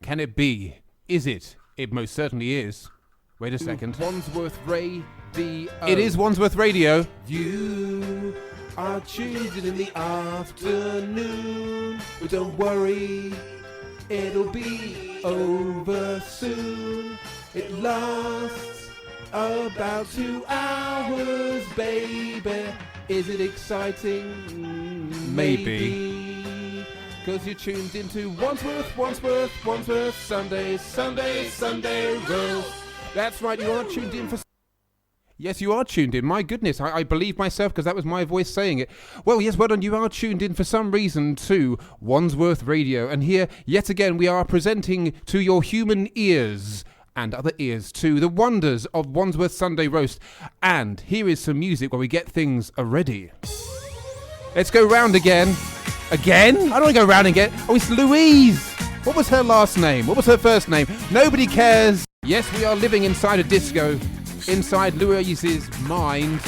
Can it be? Is it? It most certainly is. Wait a second. Wandsworth Radio. It is Wandsworth Radio. You are choosing in the afternoon. But don't worry, it'll be over soon. It lasts about 2 hours, baby. Is it exciting? Maybe. Because you're tuned into Wandsworth Sunday Roast. That's right, you are tuned in for... Yes, you are tuned in. My goodness, I believe myself because that was my voice saying it. Well, yes, well done. You are tuned in for some reason to Wandsworth Radio. And here, yet again, we are presenting to your human ears and other ears to the wonders of Wandsworth Sunday Roast. And here is some music where we get things ready. Let's go round again. Again? I don't want to go round again. Oh, it's Louise. What was her last name? What was her first name? Nobody cares. Yes, we are living inside a disco. Inside Louise's mind.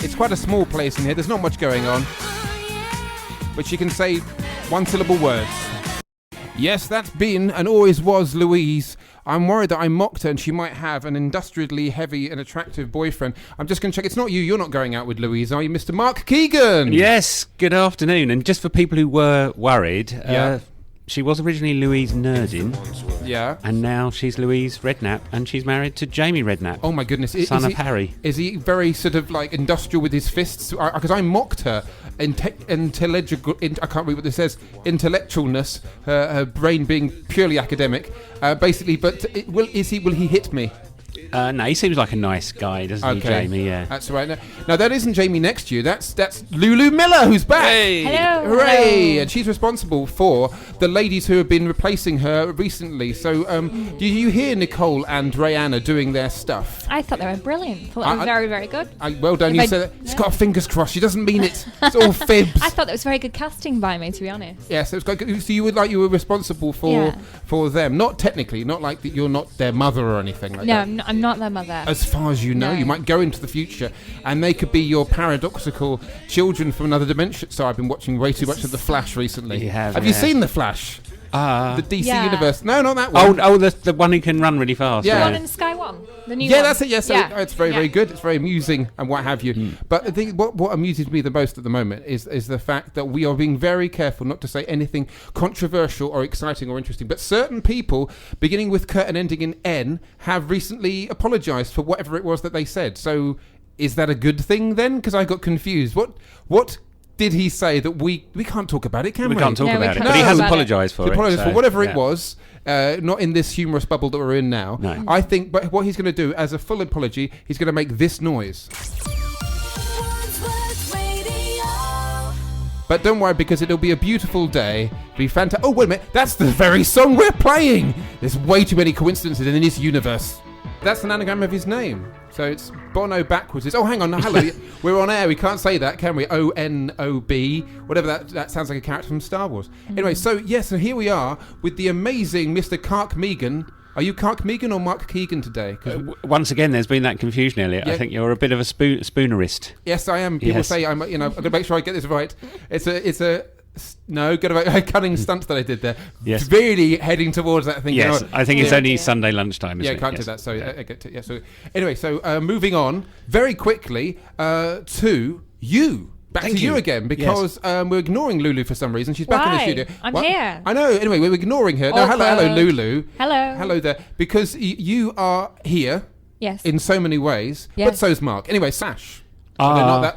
It's quite a small place in here. There's not much going on. But she can say one-syllable words. Yes, that's been and always was Louise. I'm worried that I mocked her and she might have an industrially heavy and attractive boyfriend. I'm just going to check. It's not you. You're not going out with Louise, are you, Mr. Mark Keegan? Yes, good afternoon. And just for people who were worried, she was originally Louise Nerdin. Yeah. And now she's Louise Redknapp, and she's married to Jamie Redknapp. Oh my goodness. Son of Harry. Is he very sort of like industrial with his fists? Because I mocked her I can't read what this says. Intellectualness, her brain being purely academic, basically. But will he hit me? No, he seems like a nice guy, doesn't he, Jamie? Yeah, that's right. Now that isn't Jamie next to you. That's Lulu Miller, who's back. Hey. Hello. Hooray! Hello. And she's responsible for the ladies who have been replacing her recently. So, do you hear Nicole and Rihanna doing their stuff? I thought they were brilliant. Thought they were very, very good. Well done. You said that. She's got her fingers crossed. She doesn't mean it. It's all fibs. I thought that was very good casting by me, to be honest. Yes, it was quite good. So you were responsible for them, not technically, not like that. You're not their mother or anything like that. No, I'm not their mother. As far as you know, you might go into the future and they could be your paradoxical children from another dimension. So I've been watching way too much of The Flash recently. Have you seen The Flash? The DC universe? No, not that one. Oh, the one who can run really fast. The one in Sky One, the new one. Yeah, that's it. Yes, it's very, very good. It's very amusing and what have you. But I think what amuses me the most at the moment is the fact that we are being very careful not to say anything controversial or exciting or interesting. But certain people, beginning with Kurt and ending in N, have recently apologised for whatever it was that they said. So is that a good thing then? Because I got confused. What did he say that we can't talk about it, can we? We can't talk about it, but he has apologised for it. He apologised for whatever it was, not in this humorous bubble that we're in now. No. I think, but what he's going to do, as a full apology, he's going to make this noise. But don't worry, because it'll be a beautiful day. It'll be fantastic. Oh, wait a minute. That's the very song we're playing. There's way too many coincidences in this universe. That's an anagram of his name. So it's Bono backwards. Oh, hang on. No, hello. We're on air. We can't say that, can we? O-N-O-B. Whatever that sounds like a character from Star Wars. Anyway, so here we are with the amazing Mr. Kark Megan. Are you Kark Megan or Mark Keegan today? Once again, there's been that confusion, Elliot. Yeah. I think you're a bit of a spoonerist. Yes, I am. People say I'm going to make sure I get this right. It's a cunning stunt that I did there. Yes. Really heading towards that thing. Yes, I think it's only Sunday lunchtime, isn't it? Yeah, I can't do that. So I get to. Yeah. So anyway, moving on very quickly to you. Back to you again, because we're ignoring Lulu for some reason. She's back in the studio. I'm here. I know. Anyway, we're ignoring her. No, hello, Lulu. Hello there. Because you are here. Yes. In so many ways. Yes. But so's Mark. Anyway, Sash. No,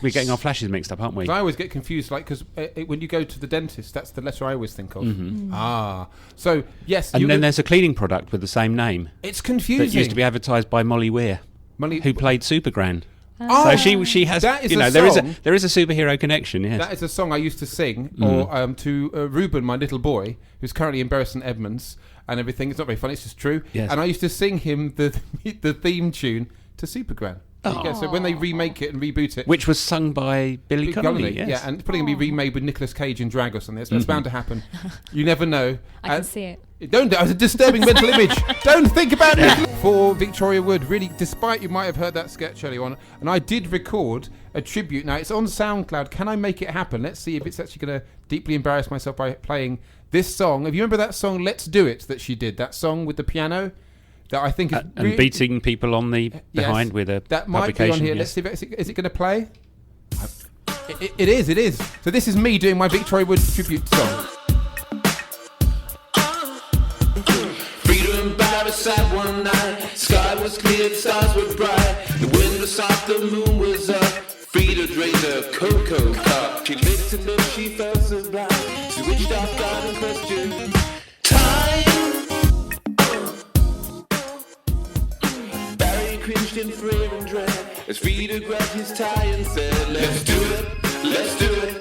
we're getting our flashes mixed up, aren't we? I always get confused, like, because when you go to the dentist, that's the letter I always think of. Mm-hmm. So yes, and then there's a cleaning product with the same name. It's confusing. That used to be advertised by Molly Weir, who played Supergran. Oh, so she has. That is there is a superhero connection. Yes, that is a song I used to sing, or to Ruben, my little boy, who's currently in Bury St Edmunds and everything. It's not very funny. It's just true. Yes. And I used to sing him the theme tune to Supergran. There you go. So when they remake it and reboot it, Which was sung by Billy Connolly, yes. yeah, and it's probably going to be remade with Nicolas Cage in drag or something. That's bound to happen. You never know. I can see it. Don't. That was a disturbing mental image. Don't think about it. For Victoria Wood, really, despite you might have heard that sketch earlier on, and I did record a tribute. Now, it's on SoundCloud. Can I make it happen? Let's see if it's actually going to deeply embarrass myself by playing this song. If you remember that song, Let's Do It, that she did, that song with the piano? That I think is and beating people on the behind with a that might be on here. Let's see if is it going to play. It is. So this is me doing my Victoria Wood tribute song. Freedom by the side one night. Sky was clear, the stars were bright. The wind was soft, the moon was up. Frida drained a cocoa cup. She licked and then she felt so blind. She reached off God and questioned time. Cringed in fear and dread as Frida grabbed his tie and said, let's do it, let's do it.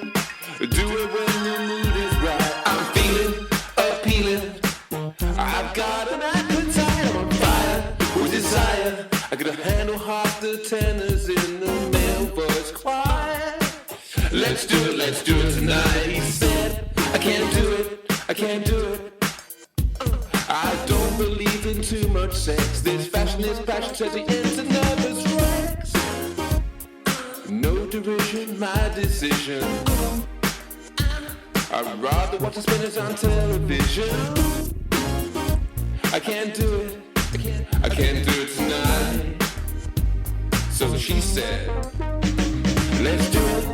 Do it when the mood is right. I'm feeling appealing. I've got an appetite. I'm on fire with desire. I could handle half the tenors in the male voice choir. Let's do it tonight. He said, I can't do it. I don't believe in too much sex. This fashion, this passion says the ends and nervous wrecks. No derision, my decision. I'd rather watch the spinners on television. I can't do it tonight. So she said, let's do it,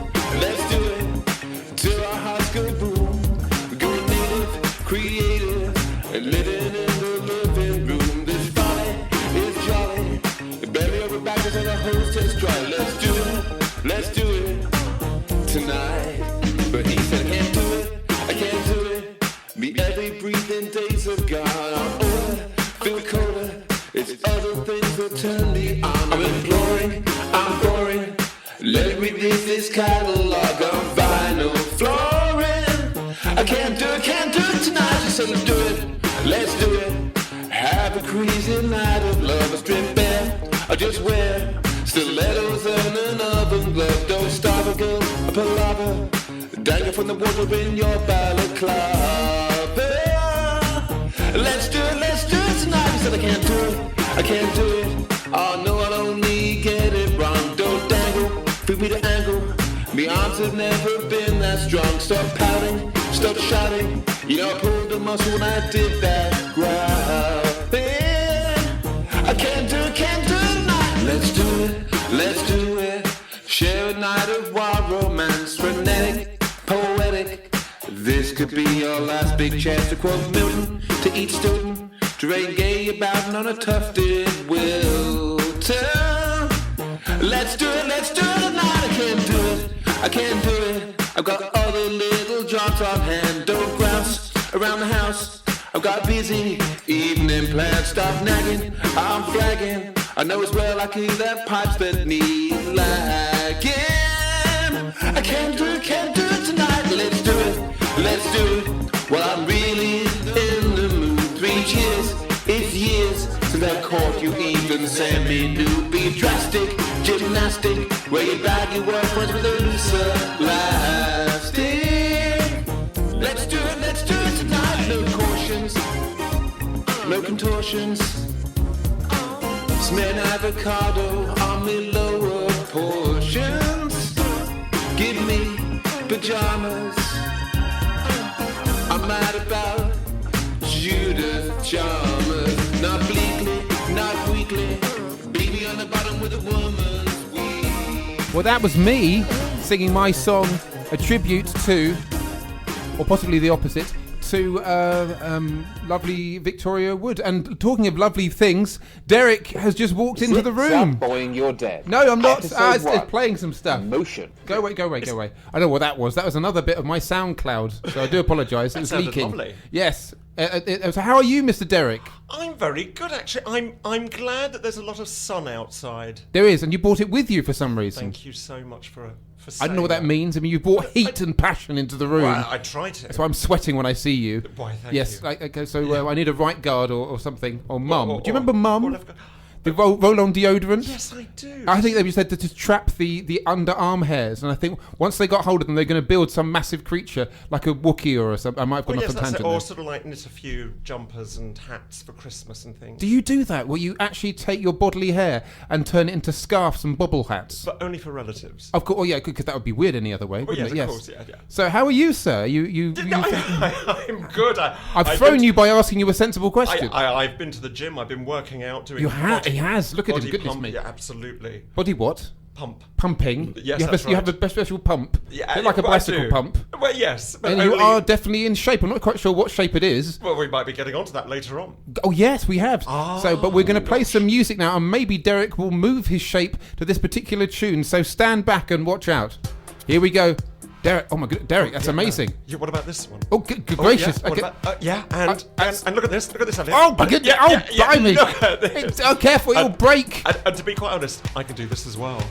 till our hearts go boom. Go native, creative, and living in the living room. This folly is jolly. The belly over backwards and the hostess dry. Let's do it tonight. But he said, I can't do it. Me every breathing days of God. I'm older, feel colder. It's other things that turn me on. I'm imploring, I'm boring. Let me read this catalog on vinyl flooring. I can't do it tonight. She said, let's do it. Have a crazy night of love. A strip bare, I just wear stilettos and an oven glove. Don't starve a girl, a palaver. Dangle from the wardrobe in your balaclava. Let's do it tonight. He said, I can't do it. Oh no, I'll only get it wrong. Don't dangle, free me to angle. My arms have never been that strong. Stop pouting, stop shouting. You know I pulled the muscle when I did that grabbing. I can't do it tonight. Let's do it. Share a night of wild romance, frenetic, poetic. This could be your last big chance to quote Milton, to each student, to rain gay about on a tufted Wilton. Let's do it tonight. I can't do it. I've got other little jobs on hand. Don't grouse around the house. I've got busy evening plans. Stop nagging, I'm flagging. I know as well I can hear that pipes that need lagging. I can't do it tonight. Let's do it. Well, I'm really in the mood. 3 years, it's years since I caught you even semi-nude. Be drastic, gymnastic, wear your baggy work friends with a looser elastic. Let's do it tonight. No cautions, no contortions. Smeared avocado on me lower portions. Give me pajamas. I'm mad about Judith Chalmers. Not bleakly, not weakly. Baby on the bottom with a woman's weave. Well, that was me singing my song, a tribute to, or possibly the opposite, to lovely Victoria Wood. And talking of lovely things, Derek has just walked into the room. Boing, you're dead. No, I'm not. It's playing some stuff. Motion. Go away. I don't know what that was. That was another bit of my SoundCloud, so I do apologise. It was leaking. Lovely. Yes. So how are you, Mr. Derek? I'm very good, actually. I'm glad that there's a lot of sun outside. There is, and you brought it with you for some reason. Thank you so much for I don't know what that means. I mean, you brought heat and passion into the room. Well, I try to. That's why I'm sweating when I see you. Why, thank yes, you. Okay, so I need a right guard or something. Or Mum. Do you remember Mum? The roll-on deodorant? Yes, I do. I think they just said to trap the underarm hairs, and I think once they got hold of them, they're going to build some massive creature like a Wookiee or something. I might have gone off a tangent Or there. sort of like knit a few jumpers and hats for Christmas and things. Do you do that? Will you actually take your bodily hair and turn it into scarves and bobble hats? But only for relatives. Of course, because that would be weird any other way, Well, wouldn't yes, it? of course, yeah. So how are you, sir? I'm good. I've thrown you by asking you a sensible question. I've been to the gym. I've been working out, doing. He has. Look at him. Goodness pump. me. Yeah, absolutely. Body what? Pump. Pumping. Yes, you have that's you have right. a special pump. Yeah, Bit like a well, I bicycle do. pump. Well, yes, but And you only- are definitely in shape. I'm not quite sure what shape it is. Well, we might be getting onto that later on. Oh yes, we have. But we're going to play some music now, and maybe Derek will move his shape to this particular tune. So stand back and watch out. Here we go. Derek, oh my god, Derek, that's amazing. Yeah, what about this one? Oh, good gracious. Yeah, what Okay. about, and look at this, Elliot. Oh my goodness, blimey. Look at this. Oh, careful, you'll break. And to be quite honest, I can do this as well.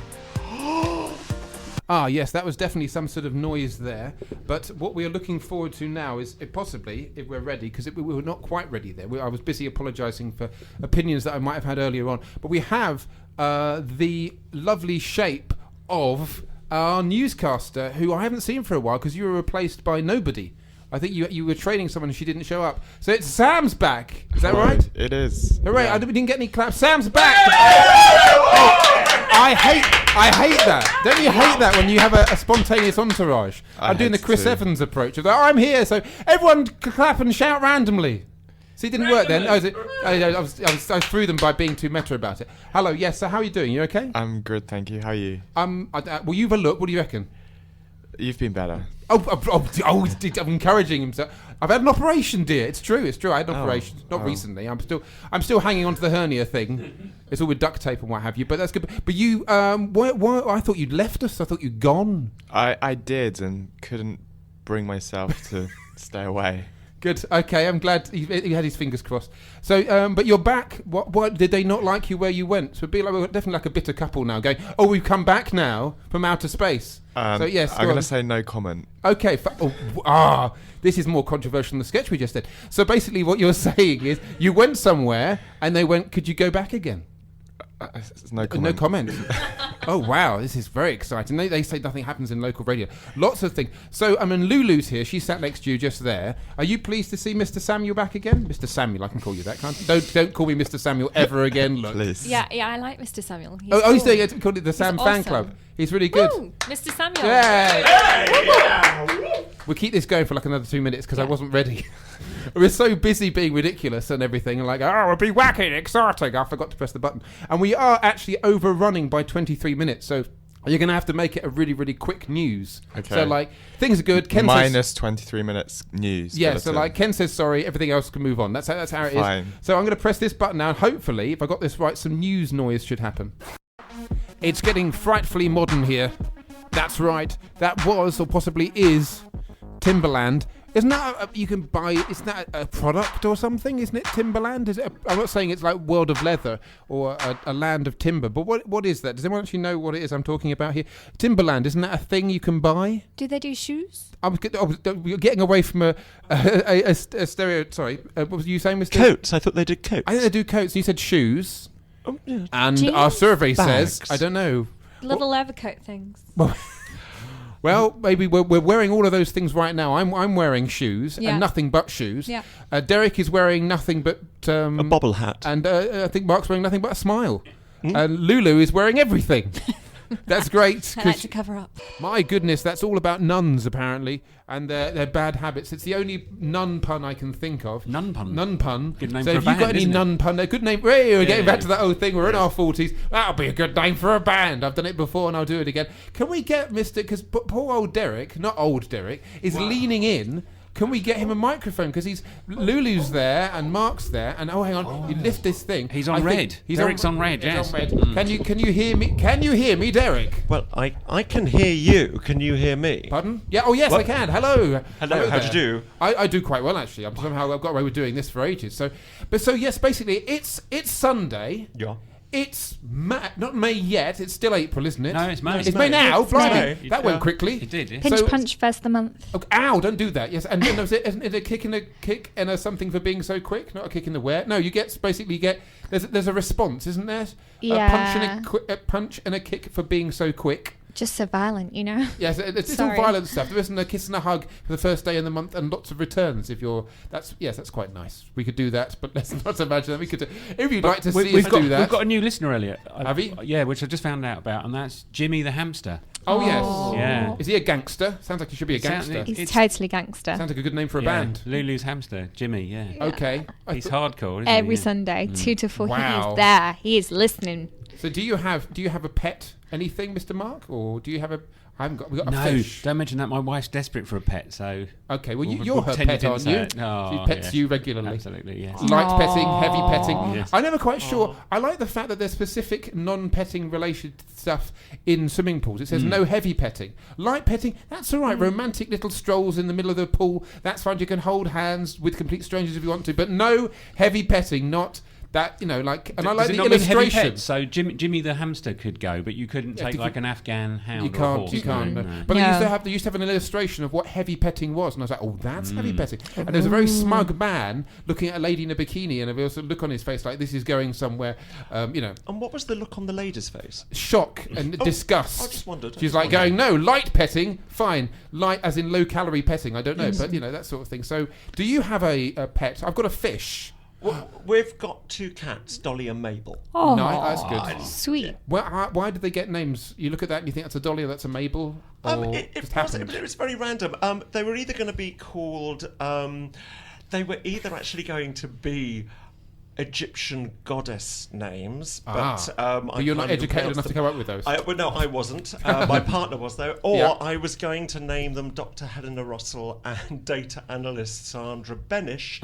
Ah, yes, that was definitely some sort of noise there. But what we are looking forward to now is, if we're ready, because we were not quite ready there. I was busy apologising for opinions that I might have had earlier on. But we have the lovely shape of our newscaster, who I haven't seen for a while, because you were replaced by nobody. I think you were training someone and she didn't show up. So it's Sam's back. Is that right? It is. Hooray, Yeah. we didn't get any claps. Sam's back! I hate that. Don't you hate that when you have a spontaneous entourage? I'm doing the hate Chris to. Evans approach of, I'm here, so everyone clap and shout randomly. See, it didn't work then. I was through them by being too meta about it. Hello, yes, so how are you doing? You okay? I'm good, thank you. How are you? Well, you've a look. What do you reckon? You've been better. I'm encouraging him. I've had an operation, dear. It's true. I had an operation, not recently. I'm still hanging on to the hernia thing. It's all with duct tape and what have you. But that's good. But you, why? I thought you'd left us. I thought you'd gone. I did and couldn't bring myself to stay away. Good. Okay, I'm glad he had his fingers crossed. So, but you're back. What did they not like you where you went? So it'd be like we're definitely like a bitter couple now, going, "Oh, we've come back now from outer space." So yes, I'm going to say no comment. Okay. This is more controversial than the sketch we just did. So basically, what you're saying is you went somewhere and they went, "Could you go back again?" No comment. No comment. Oh wow, this is very exciting. They say nothing happens in local radio. Lots of things. So Lulu's here. She sat next to you just there. Are you pleased to see Mr. Samuel back again? Mr. Samuel, I can call you that, can't I? Don't call me Mr. Samuel ever again. Look. Please. Yeah, I like Mr. Samuel. He's He's cool. doing it. Called it the Sam Fan awesome. Club. He's really good. Woo, Mr. Samuel. Yay! We'll keep this going for like another 2 minutes because I wasn't ready. We're so busy being ridiculous and everything, and like, we'll be wacky and exciting. I forgot to press the button. And we are actually overrunning by 23 minutes, so you're going to have to make it a really, really quick news. Okay. So, like, things are good. Ken Minus says, 23 minutes news. yeah, so bulletin. like Ken says sorry, everything else can move on. That's how it is. Fine. So I'm going to press this button now, and hopefully, if I got this right, some news noise should happen. It's getting frightfully modern here. That's right. That was, or possibly is, Timberland. Isn't that you can buy? Isn't that a product or something? Isn't it Timberland? Is it? I'm not saying it's like World of Leather or a land of timber, but what is that? Does anyone actually know what it is I'm talking about here? Timberland, isn't that a thing you can buy? Do they do shoes? You're getting away from a stereo. Sorry, what was you saying, Mr. Coats. I thought they did coats. I think they do coats. You said shoes, Oh, yeah. and Jeans? our survey Bags. says I don't know. Little overcoat things. Well, maybe we're wearing all of those things right now. I'm wearing shoes Yeah. and nothing but shoes. Yeah. Derek is wearing nothing but A bobble hat. and I think Mark's wearing nothing but a smile. And Lulu is wearing everything. That's great. I like to cover up. My goodness, that's all about nuns apparently and their bad habits. It's the only nun pun I can think of. Nun pun. Nun pun. Good name so for a if band, you've got any isn't it? nun pun, a good name. Hey, we're getting Yeah. back to that old thing. We're in our 40s. That'll be a good name for a band. I've done it before and I'll do it again. Can we get Mr. Because poor old Derek, not old Derek, is leaning in. Can we get him a microphone? Because Lulu's there and Mark's there, and hang on, you lift this thing. He's on I think red. Derek's on red, he's yes. on red. Can you hear me? Can you hear me, Derek? Well, I can hear you. Can you hear me? Pardon? Yeah. Oh yes, What? I can. Hello. Hello, how do you there. do? I do quite well actually. I've got away with doing this for ages. So yes, basically it's Sunday. Yeah. It's not May yet. It's still April, isn't it? No, it's May. It's May now. It's Blimey. May. That went quickly. It did, yeah. Pinch So- punch first of the month. Okay, ow! Don't do that. Yes, and then isn't it a kick and a something for being so quick? Not a kick in the where. No, you get there's a response, isn't there? Yeah. A punch and a kick for being so quick. Just so violent, you know? Yes, it's all Sorry. violent stuff. There isn't a kiss and a hug for the first day in the month, and lots of returns. That's quite nice. We could do that, but let's not imagine that we could. If you'd like to see us do that, We've got a new listener, Elliot. Have you? Yeah, which I just found out about, and that's Jimmy the hamster. Oh yes, Yeah. Is he a gangster? Sounds like he should be a gangster. He's It's- totally gangster. Sounds like a good name for a Yeah, band. Lulu's hamster, Jimmy. Yeah. Okay. He's hardcore, isn't Every he? Yeah. Sunday, 2 to 4, Wow. he is there. He is listening. So do you have a pet? Anything, Mr. Mark, or do you have a? I haven't got. We got a No, fish. don't mention that. My wife's desperate for a pet, so. Okay, well We'll you're her pretend you pet, didn't aren't say you? it. Oh, She pets yes. you regularly. Absolutely, yes. Light petting, heavy petting. Yes. I'm never quite sure. I like the fact that there's specific non-petting related stuff in swimming pools. It says no heavy petting. Light petting, that's all right. Romantic little strolls in the middle of the pool, that's fine. You can hold hands with complete strangers if you want to, but no heavy petting, not that, and I like Does it the not mean heavy illustration. pets? So Jimmy the hamster could go, but you couldn't take like an Afghan hound You or a can't, horse. you can't. No, No. no. But No. they used to have an illustration of what heavy petting was, and I was like, oh, that's heavy petting. And there's a very smug man looking at a lady in a bikini, and there was a look on his face like this is going somewhere, And what was the look on the lady's face? shock and disgust. I just wondered. She's like going, no, light petting, fine. Light as in low calorie petting, I don't know, but that sort of thing. So do you have a pet? I've got a fish. Well, we've got 2 cats, Dolly and Mabel. Oh, No, that's good. sweet. Why did they get names? You look at that and you think that's a Dolly or that's a Mabel? Or It just was, happened? but it was very random. They were either going to be called. They were either actually going to be Egyptian goddess names, but you're not educated enough to come up with those. No, I wasn't. My partner was though. Or Yeah. I was going to name them Dr. Helena Russell and data analyst Sandra Benish.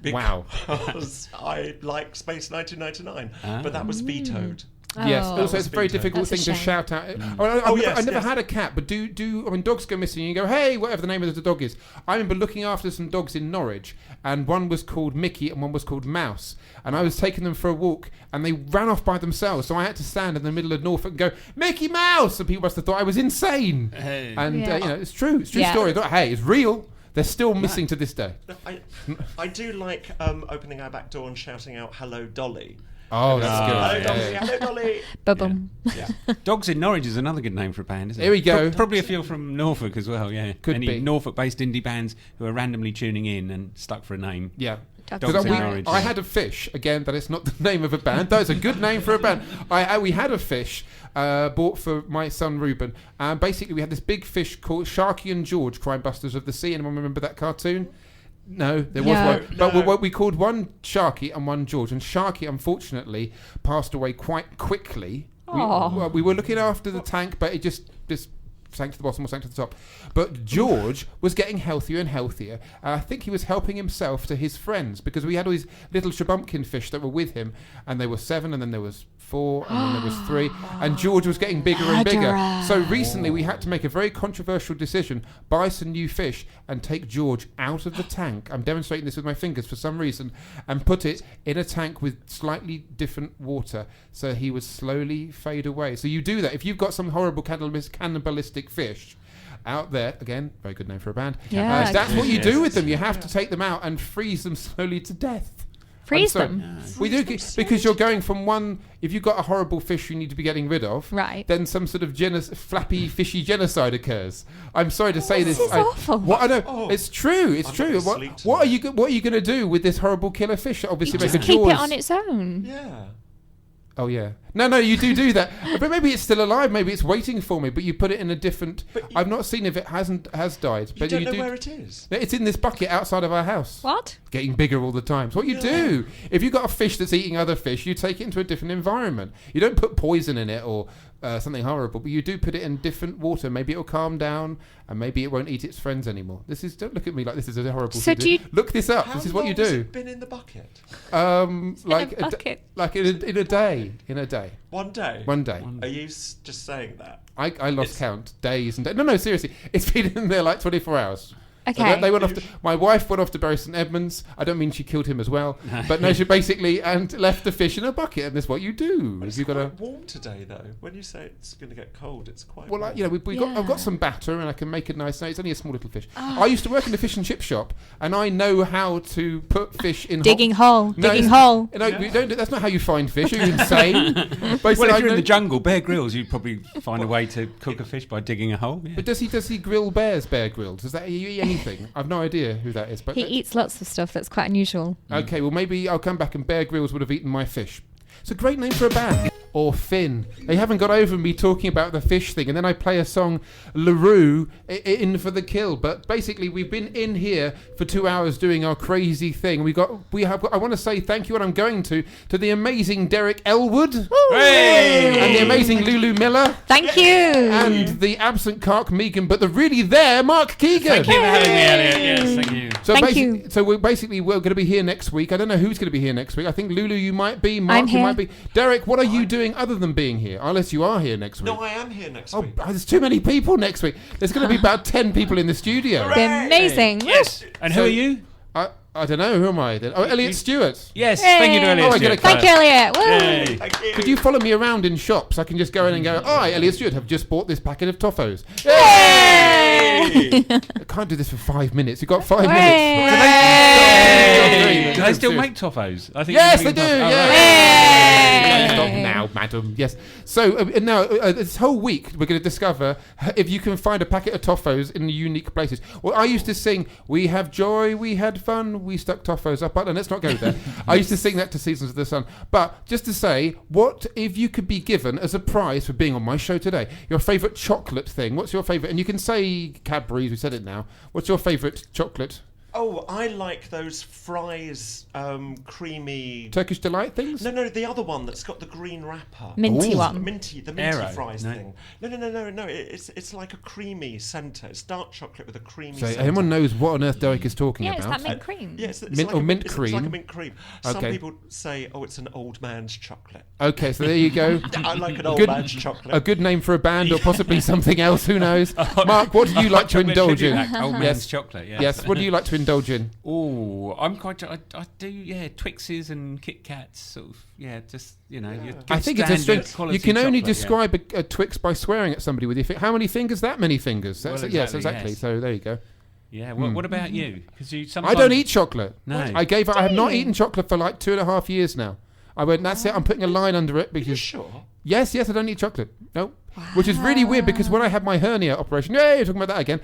Wow. Because I like Space 1999, but that was vetoed. Yes, Oh. also it's a very difficult That's thing a to shame. shout out. Yes, I've never yes. had a cat, but dogs go missing and you go, hey, whatever the name of the dog is. I remember looking after some dogs in Norwich, and one was called Mickey and one was called Mouse. And I was taking them for a walk, and they ran off by themselves. So I had to stand in the middle of Norfolk and go, Mickey Mouse! And people must have thought I was insane. Hey. And, Yeah. it's true. It's a true Yeah. story. I thought, hey, it's real. They're still missing to this day. I do like opening our back door and shouting out, hello, Dolly. Oh, that's Hello, good. Dolly. Yeah, yeah. Hello, Dolly. Ba-boom. Dogs in Norwich is another good name for a band, isn't it? Here we go. Probably a few from Norfolk as well, yeah. Could Any be. Norfolk-based indie bands who are randomly tuning in and stuck for a name. Yeah. Dogs Because in Norwich. I had a fish, again, that is not the name of a band. That is a good name for a band. We had a fish bought for my son Ruben. Basically, we had this big fish called Sharky and George, Crime Busters of the Sea. Anyone remember that cartoon? No, there was No. one. But we called one Sharky and one George. And Sharky, unfortunately, passed away quite quickly. We were looking after the tank, but it just sank to the bottom or sank to the top. But George was getting healthier and healthier. I think he was helping himself to his friends, because we had all these little shabumpkin fish that were with him, and there were 7, and then there was 4, and then there was 3, and George was getting bigger and bigger. Murderer. So recently we had to make a very controversial decision, buy some new fish and take George out of the tank. I'm demonstrating this with my fingers for some reason, and put it in a tank with slightly different water, so he would slowly fade away. So you do that if you've got some horrible cannibalistic fish out there. Again, very good name for a band. Yeah, that's what you yes. do with them. You have to take them out and freeze them slowly to death. Freeze I'm sorry. them. We do, because you're going from one. If you've got a horrible fish you need to be getting rid of, Right. then some sort of flappy fishy genocide occurs. I'm sorry to say this. This is awful. What I know, Oh. it's true. It's I'm true. not What, asleep what are you going to do with this horrible killer fish? That obviously You make just a keep Jaws. it on its own. Yeah. Oh yeah. No, you do that. But maybe it's still alive. Maybe it's waiting for me. But you put it in a different. But you- I've not seen if it has died. You But don't know do. where it is. It's in this bucket outside of our house. What? Getting bigger all the time. So what you do, if you've got a fish that's eating other fish, you take it into a different environment. You don't put poison in it or something horrible, but you do put it in different water. Maybe it'll calm down, and maybe it won't eat its friends anymore. Don't look at me like this is a horrible So thing. do you- Look this up. How This is what you long has do. it been in the bucket? Like in a bucket. like in a day. In a day. One day. One day. Are you just saying that? I lost count. Days and days. No, seriously. It's been in there like 24 hours. Okay. They went off. My wife went off to bury St Edmunds. I don't mean she killed him as well, but no, she basically and left the fish in a bucket, and that's what you do. It's You've got quite warm today, though. When you say it's going to get cold, it's quite Well, warm. I've got some batter, and I can make it nice. No, it's only a small little fish. I used to work in the fish and chip shop, and I know how to put fish in. Digging hole. No, Digging hole. No, we don't. That's not how you find fish. Are you insane? Basically, Well, I if you're in know- the jungle, Bear Grylls, you'd probably find a way to cook a fish by digging a hole. Yeah. But does he grill bears? Bear Grylls? Does that you eat anything? I've no idea who that is. But He eats lots of stuff that's quite unusual. okay, well maybe I'll come back and Bear Grylls would have eaten my fish. It's a great name for a band. Or Finn. They haven't got over me talking about the fish thing, and then I play a song, LaRue, in for the kill. But basically, we've been in here for 2 hours doing our crazy thing. I want to say thank you, and I'm going to the amazing Derek Elwood, Hey! and the amazing Lulu Miller, Thank you. and the absent Kark Megan, but the really there Mark Keegan. Thank you for having me, Elliot. Yes, thank you. So Thank you. So we're going to be here next week. I don't know who's going to be here next week. I think Lulu, you might be. Mark, I'm you here. might be. Derek, what are you doing other than being here? Unless you are here next week. No, I am here next Oh, week. there's too many people next week. There's going to be about 10 people in the studio. Be amazing. Yes. And who So- are you? I don't know. Who am I then? Oh, Elliot Stewart. Yes. Thank you to Yay. Elliot. Oh, I get a Stewart. Thank you, Elliot. Woo. Yay. Thank you. Could you follow me around in shops? I can just go in and go, "Hi, Elliot Stewart, have just bought this packet of toffos." Yay. I can't do this for 5 minutes. You've got 5 Hooray. minutes. Do they still make toffos? I think Yes, you they can do. make toffos. Oh, Yeah. right. Stop now, madam. Yes. So now, this whole week, we're going to discover if you can find a packet of toffos in unique places. Well, I used to sing, "We have joy, we had fun, we stuck toffos up," and let's not go there. I used to sing that to Seasons of the Sun. But just to say, what if you could be given as a prize for being on my show today? Your favourite chocolate thing. What's your favourite? And you can say Cadbury's. We said it now. What's your favourite chocolate? Oh, I like those fries, creamy. Turkish delight things? No, the other one that's got the green wrapper. Minty Ooh. one. The minty Aero, fries no. thing. No. It's like a creamy centre. It's dark chocolate with a creamy So centre. anyone knows what on earth Derek is talking Yeah, it's about? that mint cream. Yeah, it's Mint like or a, mint it's like cream? a mint cream. Some Okay. people say, "Oh, it's an old man's chocolate." Okay, so there you go. I like an old Good- man's chocolate. A good name for a band, or possibly something else. Who knows? Mark, what do you like to Chocolate indulge tribute in? act, Old man's Yes. chocolate. Yeah. Yes. What do you like to indulge in? Oh, I do. Yeah, Twixes and Kit Kats. Sort of. Yeah, just your good I think it's a standard strange. quality You can only chocolate, yeah. describe a Twix by swearing at somebody with your finger. How many fingers? That many fingers. That's Well, yes, exactly, exactly. yes. So there you go. Yeah. What about you? Because you I sometimes don't eat chocolate. No. I have not eaten chocolate for like 2.5 years now. I went. That's it. I'm putting a line under it Are you because sure? yes, I don't eat chocolate. No. Which is really weird because when I had my hernia operation, yay, you're talking about that again.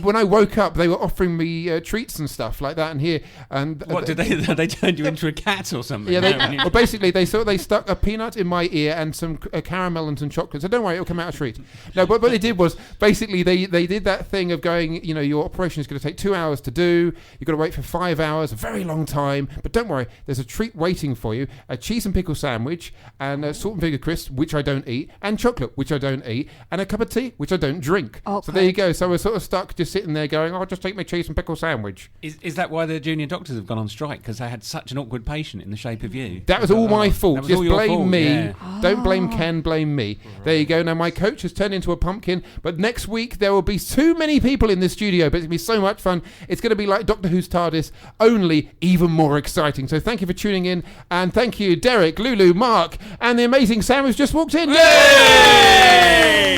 When I woke up, they were offering me treats and stuff like that, and here and What did they turned you into a cat or something? yeah, No, when you- well, basically they stuck a peanut in my ear and some caramel and some chocolate. So don't worry, it'll come out a treat. No, but what they did was basically they did that thing of going, your operation is going to take 2 hours to do. You've got to wait for 5 hours, a very long time. But don't worry, there's a treat waiting for you: a cheese and pickle sandwich, and salt and vinegar crisps, which I don't eat, and chocolate, which I don't eat, and a cup of tea, which I don't drink. Okay. So there you go. So we're sort of stuck just sitting there going, "Oh, I'll just take my cheese and pickle sandwich." Is that why the junior doctors have gone on strike? Because they had such an awkward patient in the shape of you. That was all my fault. That was Just all your blame fault, me. yeah. Don't blame Ken, blame me. There you go. Now my coach has turned into a pumpkin, but next week there will be too many people in the studio, but it's going to be so much fun. It's going to be like Doctor Who's TARDIS, only even more exciting. So thank you for tuning in, and thank you, Derek, Lulu, Mark, and the amazing Sam who's just walked in. Yay!